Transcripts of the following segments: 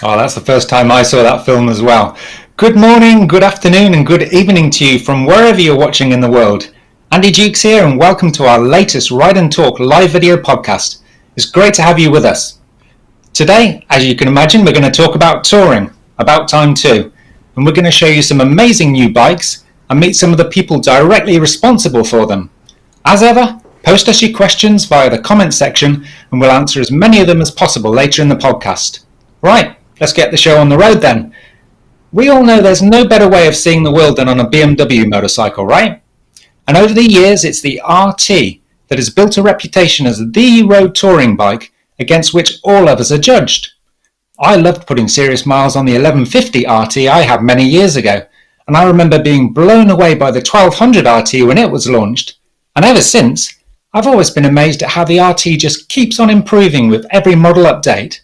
Oh, that's the first time I saw that film as well. Good morning, good afternoon, and good evening to you from wherever you're watching in the world. Andy Dukes here, and welcome to our latest Ride and Talk live video podcast. It's great to have you with us. Today, as you can imagine, we're going to talk about touring, about time too, and we're going to show you some amazing new bikes and meet some of the people directly responsible for them. As ever, post us your questions via the comment section and we'll answer as many of them as possible later in the podcast. Right, let's get the show on the road then. We all know there's no better way of seeing the world than on a BMW motorcycle, right? And over the years, it's the RT that has built a reputation as the road touring bike against which all others are judged. I loved putting serious miles on the 1150 RT I had many years ago, and I remember being blown away by the 1200 RT when it was launched. And ever since, I've always been amazed at how the RT just keeps on improving with every model update.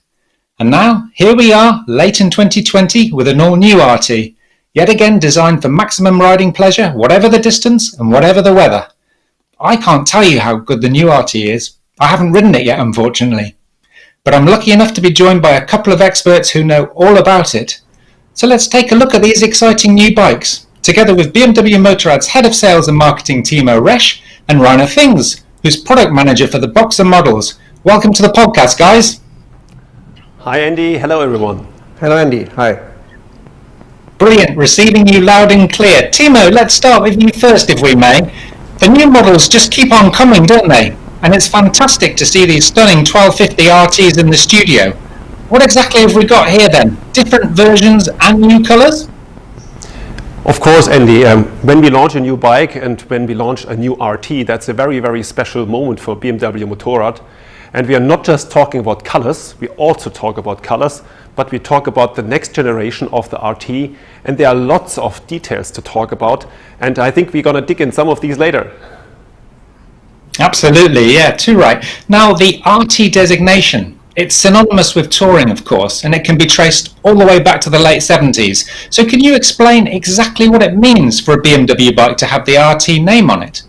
And now, here we are, late in 2020, with an all-new RT, yet again designed for maximum riding pleasure, whatever the distance and whatever the weather. I can't tell you how good the new RT is. I haven't ridden it yet, unfortunately. But I'm lucky enough to be joined by a couple of experts who know all about it. So let's take a look at these exciting new bikes, together with BMW Motorrad's Head of Sales and Marketing Timo Resch and Rainer Fings, who's Product Manager for the Boxer models. Welcome to the podcast, guys. Hi Andy, hello everyone. Hello Andy, hi. Brilliant, receiving you loud and clear. Timo, let's start with you first if we may. The new models just keep on coming, don't they? And it's fantastic to see these stunning 1250 RTs in the studio. What exactly have we got here then? Different versions and new colours? Of course, Andy, when we launch a new bike and when we launch a new RT, that's a very, very special moment for BMW Motorrad. And we are not just talking about colors, we also talk about colors, but we talk about the next generation of the RT, and there are lots of details to talk about, and I think we're going to dig in some of these later. Absolutely, yeah, too right. Now, the RT designation, it's synonymous with touring, of course, and it can be traced all the way back to the late 70s. So can you explain exactly what it means for a BMW bike to have the RT name on it?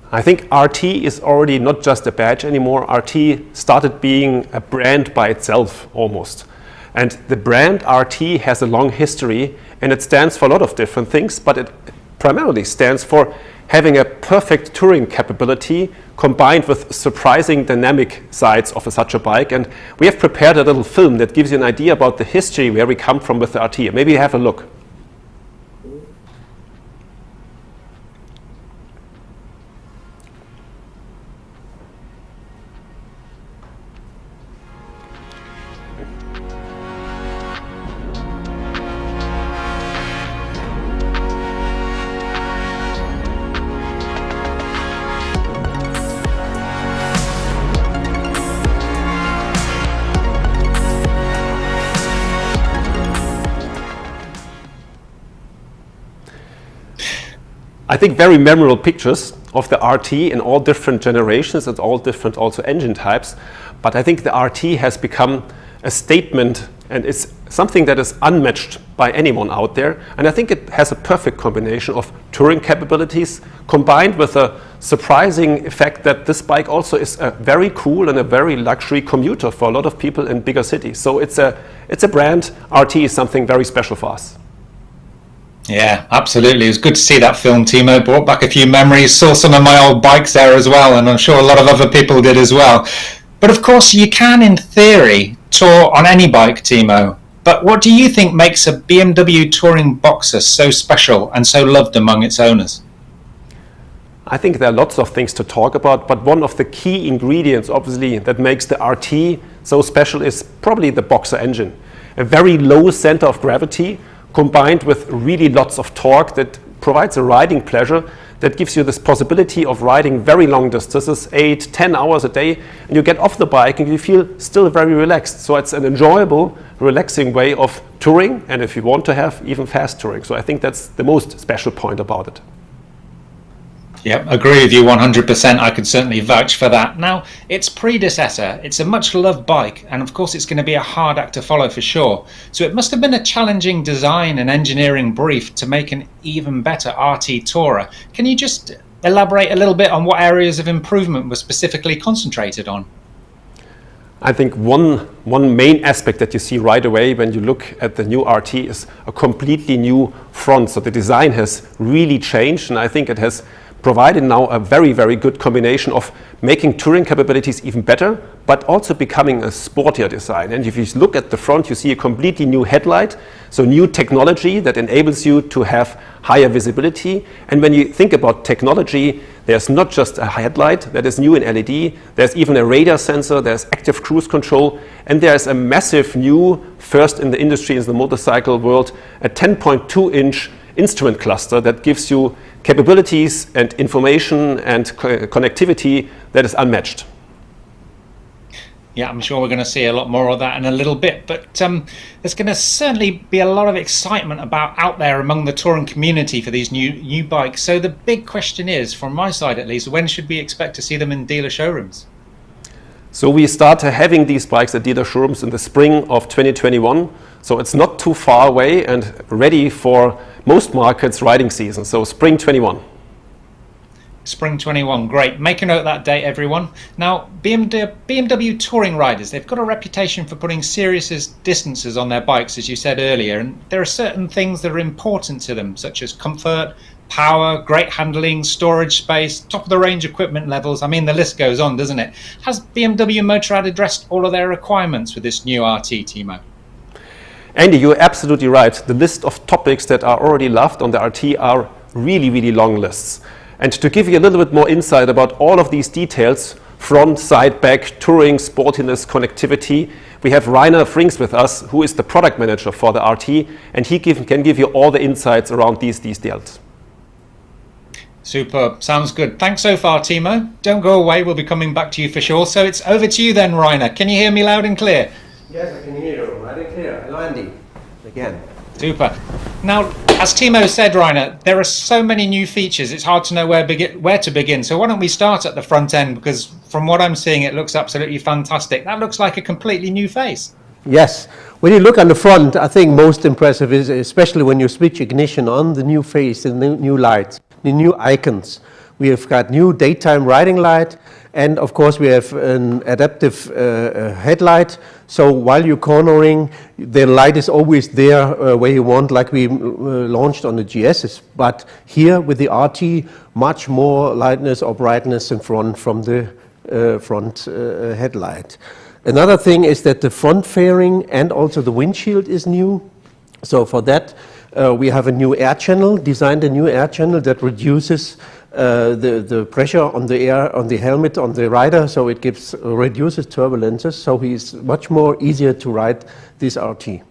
I think RT is already not just a badge anymore. RT started being a brand by itself almost. And the brand RT has a long history and it stands for a lot of different things, but it primarily stands for having a perfect touring capability combined with surprising dynamic sides of such a bike. And we have prepared a little film that gives you an idea about the history where we come from with the RT. Maybe have a look. I think very memorable pictures of the RT in all different generations and all different also engine types. But I think the RT has become a statement and it's something that is unmatched by anyone out there. And I think it has a perfect combination of touring capabilities combined with a surprising effect that this bike also is a very cool and a very luxury commuter for a lot of people in bigger cities. So it's a brand. RT is something very special for us. Yeah, absolutely. It was good to see that film, Timo. Brought back a few memories, saw some of my old bikes there as well, and I'm sure a lot of other people did as well. But of course, you can, in theory, tour on any bike, Timo. But what do you think makes a BMW touring Boxer so special and so loved among its owners? I think there are lots of things to talk about, but one of the key ingredients, obviously, that makes the RT so special is probably the Boxer engine. A very low center of gravity, combined with really lots of torque that provides a riding pleasure that gives you this possibility of riding very long distances, 8-10 hours a day, and you get off the bike and you feel still very relaxed. So it's an enjoyable, relaxing way of touring, and if you want to have even fast touring. So I think that's the most special point about it. Yep, agree with you 100%. I could certainly vouch for that. Now, its predecessor, it's a much loved bike, and of course it's going to be a hard act to follow for sure. So it must have been a challenging design and engineering brief to make an even better RT Tourer. Can you just elaborate a little bit on what areas of improvement were specifically concentrated on? I think one main aspect that you see right away when you look at the new RT is a completely new front. So the design has really changed, and I think it has provided now a very, very good combination of making touring capabilities even better, but also becoming a sportier design. And if you look at the front, you see a completely new headlight, so new technology that enables you to have higher visibility. And when you think about technology, there's not just a headlight that is new in LED, there's even a radar sensor, there's active cruise control, and there's a massive new, first in the industry, in the motorcycle world, a 10.2-inch instrument cluster that gives you capabilities and information and connectivity that is unmatched. Yeah, I'm sure we're going to see a lot more of that in a little bit, but there's going to certainly be a lot of excitement out there among the touring community for these new bikes. So the big question is, from my side at least, when should we expect to see them in dealer showrooms? So we start having these bikes at dealer showrooms in the spring of 2021. So it's not too far away and ready for most markets' riding season. So spring 21. Spring 21, great. Make a note of that date, everyone. Now, BMW touring riders, they've got a reputation for putting serious distances on their bikes, as you said earlier, and there are certain things that are important to them, such as comfort, power, great handling, storage space, top-of-the-range equipment levels. I mean, the list goes on, doesn't it? Has BMW Motorrad addressed all of their requirements with this new RT, Timo? Andy, you're absolutely right. The list of topics that are already loved on the RT are really, really long lists. And to give you a little bit more insight about all of these details, front, side, back, touring, sportiness, connectivity, we have Rainer Frings with us, who is the product manager for the RT, and he can give you all the insights around these details. Superb. Sounds good. Thanks so far, Timo. Don't go away. We'll be coming back to you for sure. So it's over to you then, Rainer. Can you hear me loud and clear? Yes, I can hear you loud and clear. Hello, Andy. Again. Super. Now, as Timo said, Rainer, there are so many new features, it's hard to know where to begin. So why don't we start at the front end, because from what I'm seeing, it looks absolutely fantastic. That looks like a completely new face. Yes. When you look on the front, I think most impressive is especially when you switch ignition on, the new face, the new lights, the new icons. We have got new daytime riding light, and of course we have an adaptive headlight. So while you're cornering, the light is always there where you want, like we launched on the GSs. But here with the RT, much more lightness or brightness in front from the front headlight. Another thing is that the front fairing and also the windshield is new. So for that, we have a new air channel, designed a new air channel that reduces the pressure on the air, on the helmet, on the rider, so it reduces turbulences, so he's much more easier to ride this RT.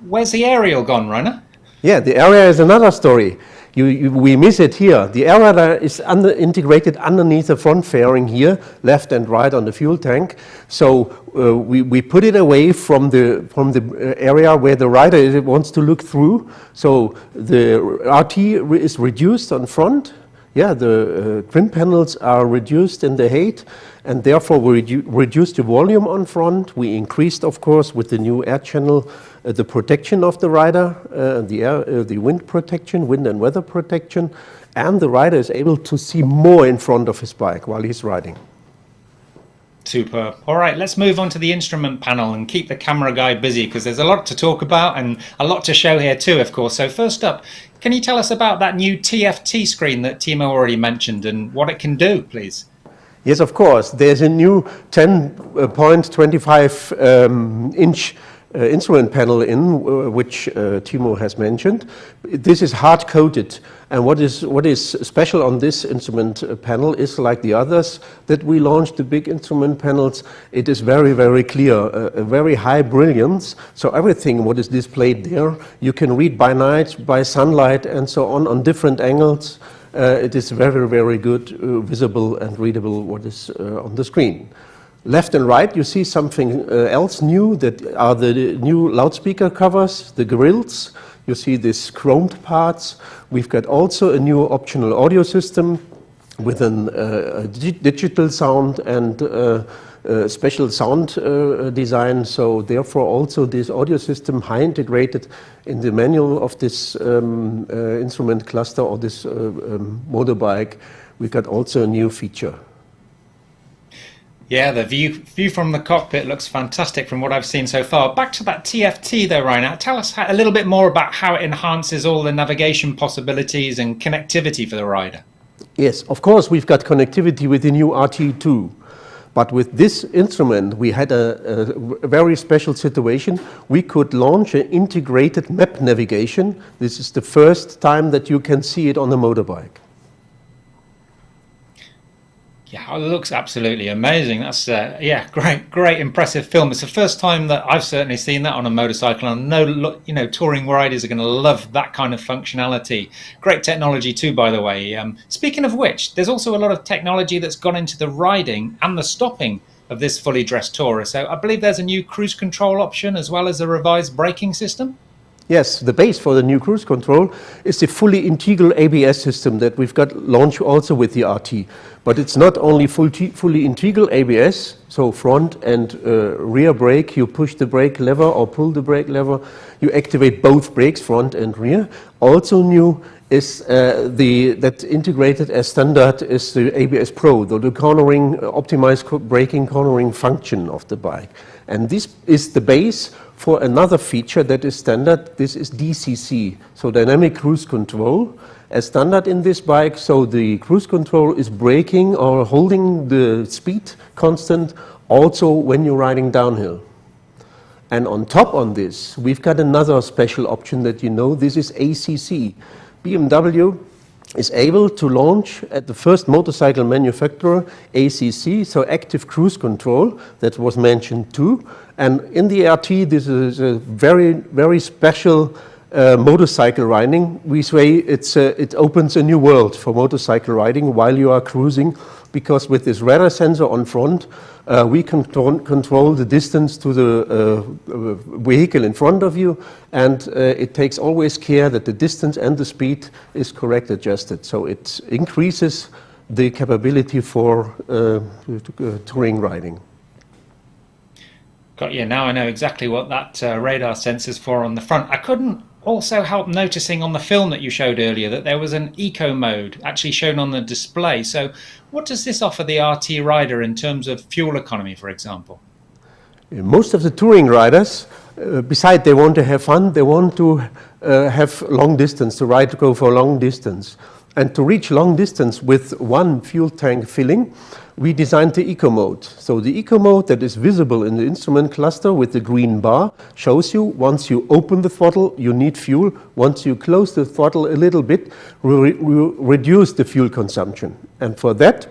Where's the aerial gone, Rainer? Yeah, the area is another story. We miss it here. The area is integrated underneath the front fairing here, left and right on the fuel tank. So we put it away from the area where the rider wants to look through. So the RT is reduced on front. Yeah, the trim panels are reduced in the height, and therefore we reduced the volume on front. We increased, of course, with the new air channel, the protection of the rider, the wind protection, wind and weather protection, and the rider is able to see more in front of his bike while he's riding. Superb. All right, let's move on to the instrument panel and keep the camera guy busy, because there's a lot to talk about and a lot to show here too, of course. So first up, can you tell us about that new Tft Screen that Timo already mentioned and what it can do, please? Yes, of course. There's a new 10.25 inch instrument panel which Timo has mentioned. This is hard coated, and what is special on this instrument panel is, like the others that we launched, the big instrument panels, it is very, very clear, a very high brilliance. So everything what is displayed there, you can read by night, by sunlight, and so on different angles. It is very, very good, visible and readable what is on the screen. Left and right, you see something else new, that are the new loudspeaker covers, the grills. You see these chromed parts. We've got also a new optional audio system with a digital sound and special sound design. So therefore also this audio system, high integrated in the manual of this instrument cluster or this motorbike. We got also a new feature. Yeah, the view from the cockpit looks fantastic from what I've seen so far. Back to that TFT though, Rainer. Tell us a little bit more about how it enhances all the navigation possibilities and connectivity for the rider. Yes, of course we've got connectivity with the new RT2. But with this instrument, we had a very special situation. We could launch an integrated map navigation. This is the first time that you can see it on a motorbike. Yeah, it looks absolutely amazing. That's yeah, great, impressive film. It's the first time that I've certainly seen that on a motorcycle, and I know, touring riders are going to love that kind of functionality. Great technology too, by the way. Speaking of which, there's also a lot of technology that's gone into the riding and the stopping of this fully dressed tourer. So I believe there's a new cruise control option as well as a revised braking system. Yes, the base for the new cruise control is the fully integral ABS system that we've got launched also with the RT. But it's not only fully integral ABS, so front and rear brake, you push the brake lever or pull the brake lever, you activate both brakes, front and rear. Also new is that integrated as standard is the ABS Pro, the cornering, optimized braking cornering function of the bike. And this is the base for another feature that is standard. This is DCC, so dynamic cruise control, as standard in this bike. So the cruise control is braking or holding the speed constant also when you're riding downhill. And on top on this, we've got another special option that you know, this is ACC. BMW is able to launch at the first motorcycle manufacturer ACC, so active cruise control, that was mentioned too. And in the RT, this is a very special motorcycle riding. We say it opens a new world for motorcycle riding while you are cruising, because with this radar sensor on front, we can control the distance to the vehicle in front of you, and it takes always care that the distance and the speed is correct adjusted. So it increases the capability for touring riding. Got you. Now I know exactly what that radar sensor's for on the front. I couldn't also help noticing on the film that you showed earlier that there was an eco mode actually shown on the display. So what does this offer the RT rider in terms of fuel economy, for example? Most of the touring riders, besides they want to have fun, they want to have long distance, to ride to go for long distance. And to reach long distance with one fuel tank filling, we designed the eco mode. So the eco mode that is visible in the instrument cluster with the green bar shows you once you open the throttle, you need fuel. Once you close the throttle a little bit, we reduce the fuel consumption. And for that,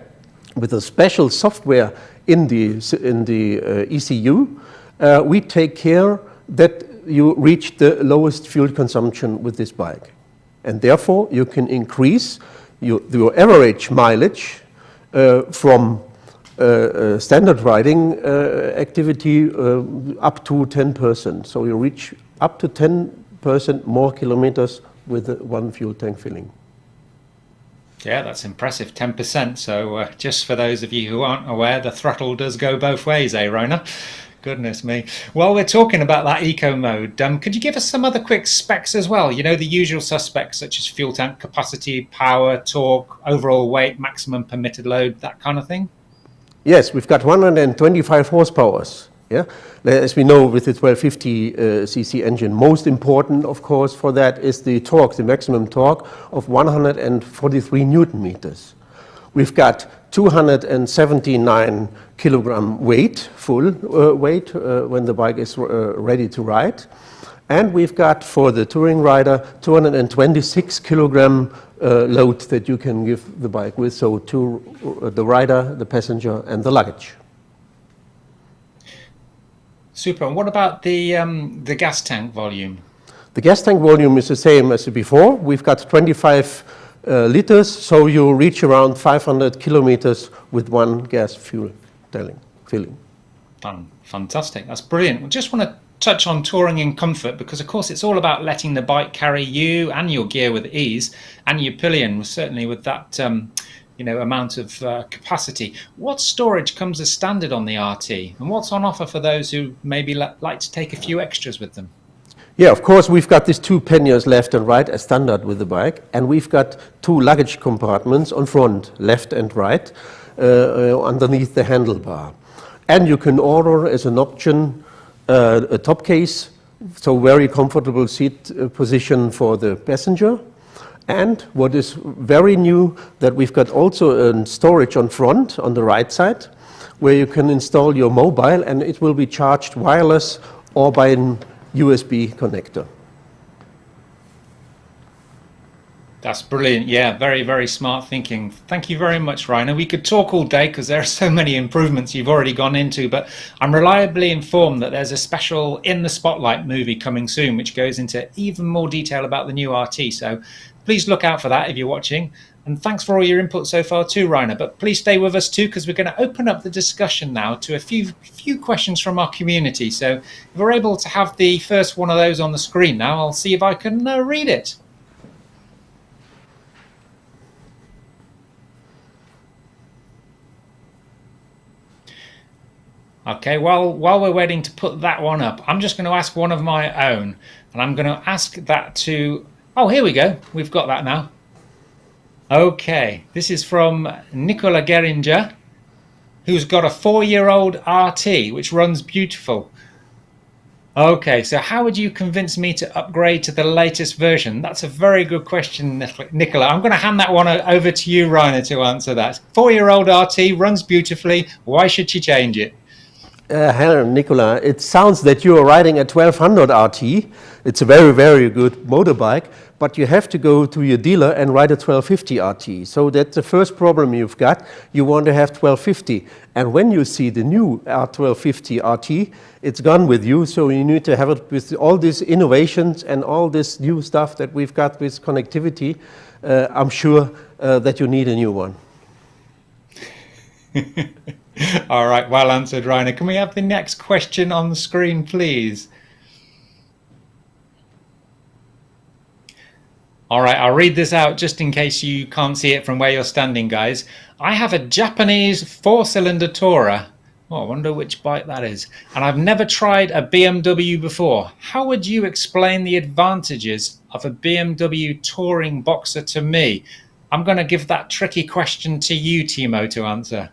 with a special software in the ECU, we take care that you reach the lowest fuel consumption with this bike. And therefore, you can increase your average mileage from standard riding activity up to 10%. So you reach up to 10% more kilometers with one fuel tank filling. Yeah, that's impressive, 10%. So just for those of you who aren't aware, the throttle does go both ways, eh, Rona? Goodness me. While we're talking about that eco mode, could you give us some other quick specs as well? You know, the usual suspects such as fuel tank capacity, power, torque, overall weight, maximum permitted load, that kind of thing? Yes, we've got 125 horsepower. Yeah? As we know, with the 1250 cc engine, most important, of course, for that is the torque, the maximum torque of 143 Newton meters. We've got 279 kilogram weight, full weight, when the bike is ready to ride. And we've got, for the touring rider, 226 kilogram load that you can give the bike with, so to the rider, the passenger, and the luggage. Super. And what about the gas tank volume? The gas tank volume is the same as before. We've got 25 liters, so you reach around 500 kilometers with one gas fuel filling. Fantastic. That's brilliant. We just want to touch on touring in comfort, because of course it's all about letting the bike carry you and your gear with ease, and your pillion certainly with that amount of capacity. What storage comes as standard on the RT, and what's on offer for those who maybe like to take a few extras with them? Yeah, of course, we've got these two panniers left and right as standard with the bike, and we've got two luggage compartments on front, left and right, underneath the handlebar. And you can order as an option a top case, so very comfortable seat position for the passenger. And what is very new, that we've got also a storage on front, on the right side, where you can install your mobile and it will be charged wireless or by an USB connector. That's brilliant. Yeah, very, very smart thinking. Thank you very much, Rainer. We could talk all day because there are so many improvements you've already gone into, but I'm reliably informed that there's a special In the Spotlight movie coming soon, which goes into even more detail about the new RT. So please look out for that if you're watching. And thanks for all your input so far too, Rainer. But please stay with us too, because we're going to open up the discussion now to a few questions from our community. So if we're able to have the first one of those on the screen now, I'll see if I can read it. Okay, well, while we're waiting to put that one up, I'm just going to ask one of my own. And I'm going to ask that to... Oh, here we go. We've got that now. Okay, this is from Nicola Geringer, who's got a 4-year-old RT, which runs beautiful. Okay, so how would you convince me to upgrade to the latest version? That's a very good question, Nicola. I'm going to hand that one over to you, Rainer, to answer that. 4-year-old RT runs beautifully. Why should she change it? Hello, Nicola. It sounds that you are riding a 1200 RT. It's a very, very good motorbike, but you have to go to your dealer and ride a 1250 RT. So that's the first problem you've got. You want to have 1250. And when you see the new R1250 RT, it's gone with you. So you need to have it with all these innovations and all this new stuff that we've got with connectivity. I'm sure that you need a new one. All right, well answered, Rainer. Can we have the next question on the screen, please? All right, I'll read this out just in case you can't see it from where you're standing, guys. I have a Japanese 4-cylinder tourer. Oh, I wonder which bike that is. And I've never tried a BMW before. How would you explain the advantages of a BMW touring boxer to me? I'm going to give that tricky question to you, Timo, to answer.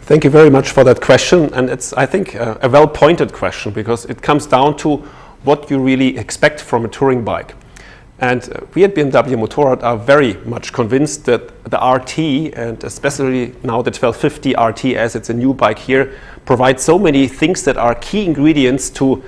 Thank you very much for that question, and it's, I think, a well-pointed question because it comes down to what you really expect from a touring bike. And we at BMW Motorrad are very much convinced that the RT, and especially now the 1250 RT as it's a new bike here, provides so many things that are key ingredients to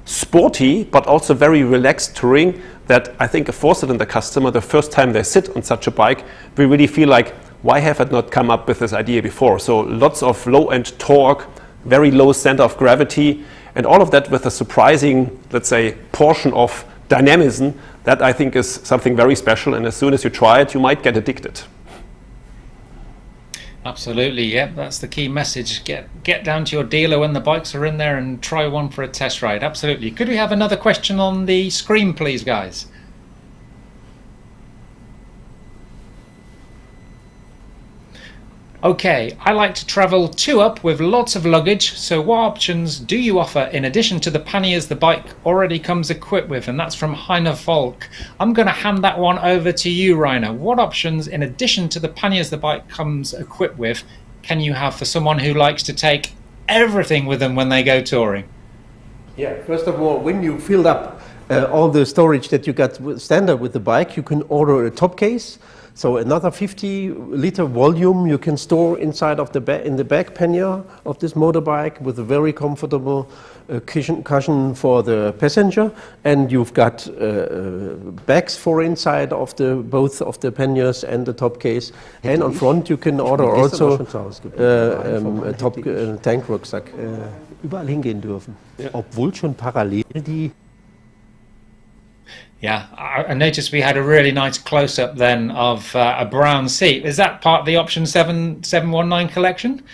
sporty but also very relaxed touring that I think a 4-cylinder customer, the first time they sit on such a bike, we really feel like, why have I not come up with this idea before? So lots of low-end torque, very low center of gravity, and all of that with a surprising, let's say, portion of dynamism that I think is something very special. And as soon as you try it, you might get addicted. Absolutely, yeah, that's the key message. Get down to your dealer when the bikes are in there and try one for a test ride. Absolutely. Could we have another question on the screen, please, guys? Okay, I like to travel 2-up with lots of luggage, so what options do you offer in addition to the panniers the bike already comes equipped with? And that's from Heiner Volk. I'm going to hand that one over to you, Rainer. What options in addition to the panniers the bike comes equipped with can you have for someone who likes to take everything with them when they go touring? Yeah, first of all, when you filled up all the storage that you got standard with the bike, you can order a top case. So another 50-liter volume you can store inside of in the back pannier of this motorbike with a very comfortable cushion for the passenger, and you've got bags for inside of both of the panniers and the top case. And on front you can order also a top tank Rucksack. Überall hingehen dürfen, obwohl schon parallel die. Yeah, I noticed we had a really nice close-up then of a brown seat. Is that part of the option 719 collection?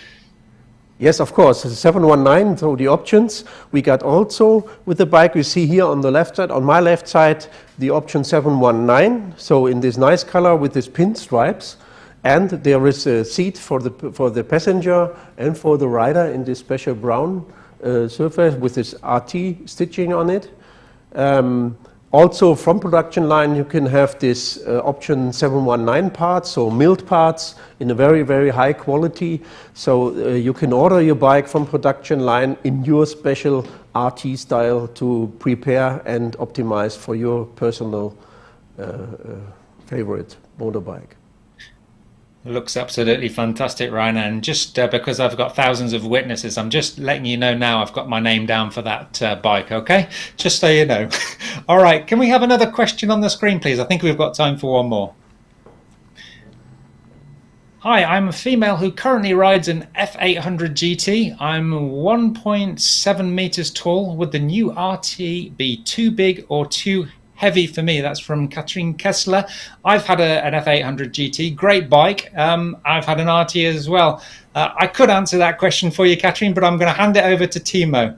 Yes, of course. 719, so the options. We got also with the bike, we see here on the left side, on my left side, the option 719. So in this nice color with these pinstripes. And there is a seat for the passenger and for the rider in this special brown surface with this RT stitching on it. Also from production line you can have this option 719 parts, so milled parts in a very, very high quality. So you can order your bike from production line in your special RT style to prepare and optimize for your personal favorite motorbike. Looks absolutely fantastic, Rainer. And just because I've got thousands of witnesses, I'm just letting you know now I've got my name down for that bike, okay? Just so you know. All right, can we have another question on the screen, please? I think we've got time for one more. Hi, I'm a female who currently rides an F800 GT. I'm 1.7 meters tall. Would the new RT be too big or too heavy for me? That's from Katrin Kessler. I've had an F800 GT, great bike. I've had an RT as well. I could answer that question for you, Katrin, but I'm going to hand it over to Timo.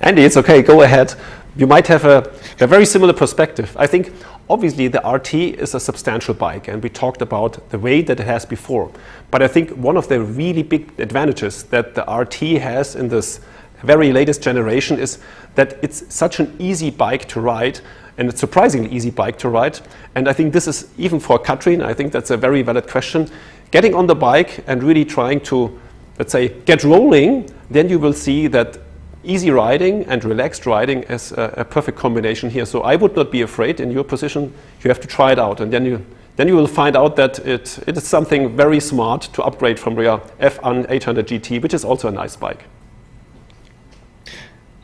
Andy, it's okay, go ahead. You might have a very similar perspective. I think obviously the RT is a substantial bike, and we talked about the weight that it has before. But I think one of the really big advantages that the RT has in this very latest generation is that it's such an easy bike to ride, and it's surprisingly easy bike to ride. And I think this is, even for Katrin, I think that's a very valid question. Getting on the bike and really trying to, let's say, get rolling, then you will see that easy riding and relaxed riding is a perfect combination here. So I would not be afraid. In your position, you have to try it out, and then you will find out that it is something very smart to upgrade from your F800 GT, which is also a nice bike.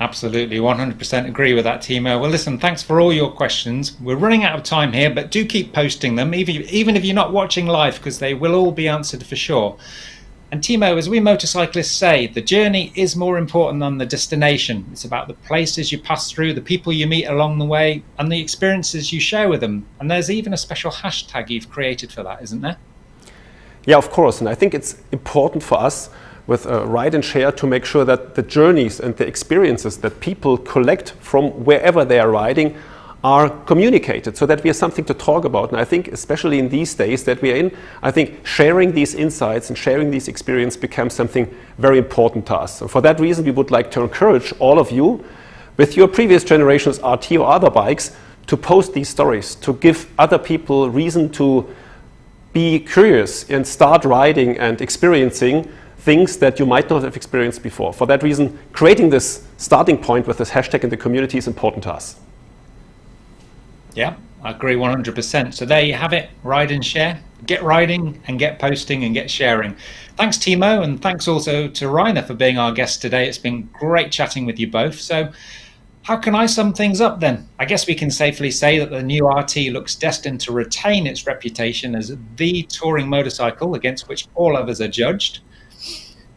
Absolutely, 100% agree with that, Timo. Well, listen, thanks for all your questions. We're running out of time here, but do keep posting them, even if you're not watching live, because they will all be answered for sure. And Timo, as we motorcyclists say, the journey is more important than the destination. It's about the places you pass through, the people you meet along the way, and the experiences you share with them. And there's even a special hashtag you've created for that, isn't there? Yeah, of course. And I think it's important for us with Ride and Share to make sure that the journeys and the experiences that people collect from wherever they are riding are communicated, so that we have something to talk about. And I think especially in these days that we are in, I think sharing these insights and sharing these experiences becomes something very important to us. So for that reason, we would like to encourage all of you with your previous generations RT or other bikes to post these stories, to give other people reason to be curious and start riding and experiencing things that you might not have experienced before. For that reason, creating this starting point with this hashtag in the community is important to us. Yeah, I agree 100%. So there you have it, Ride and Share. Get riding and get posting and get sharing. Thanks, Timo, and thanks also to Rainer for being our guest today. It's been great chatting with you both. So how can I sum things up then? I guess we can safely say that the new RT looks destined to retain its reputation as the touring motorcycle against which all others are judged.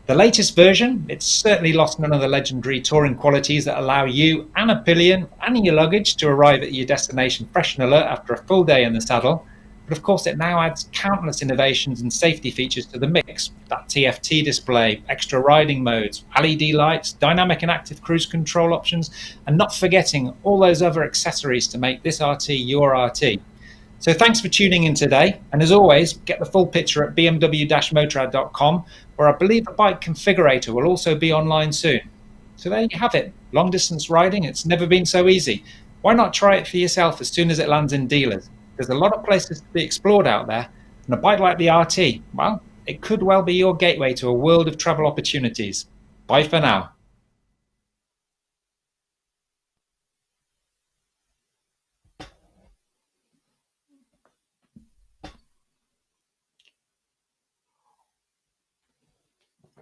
The latest version, it's certainly lost none of the legendary touring qualities that allow you and a pillion and your luggage to arrive at your destination fresh and alert after a full day in the saddle. But of course, it now adds countless innovations and safety features to the mix. That TFT display, extra riding modes, LED lights, dynamic and active cruise control options, and not forgetting all those other accessories to make this RT your RT. So thanks for tuning in today. And as always, get the full picture at bmw-motorrad.com, where I believe the bike configurator will also be online soon. So there you have it. Long distance riding, it's never been so easy. Why not try it for yourself as soon as it lands in dealers? There's a lot of places to be explored out there. And a bike like the RT, well, it could well be your gateway to a world of travel opportunities. Bye for now.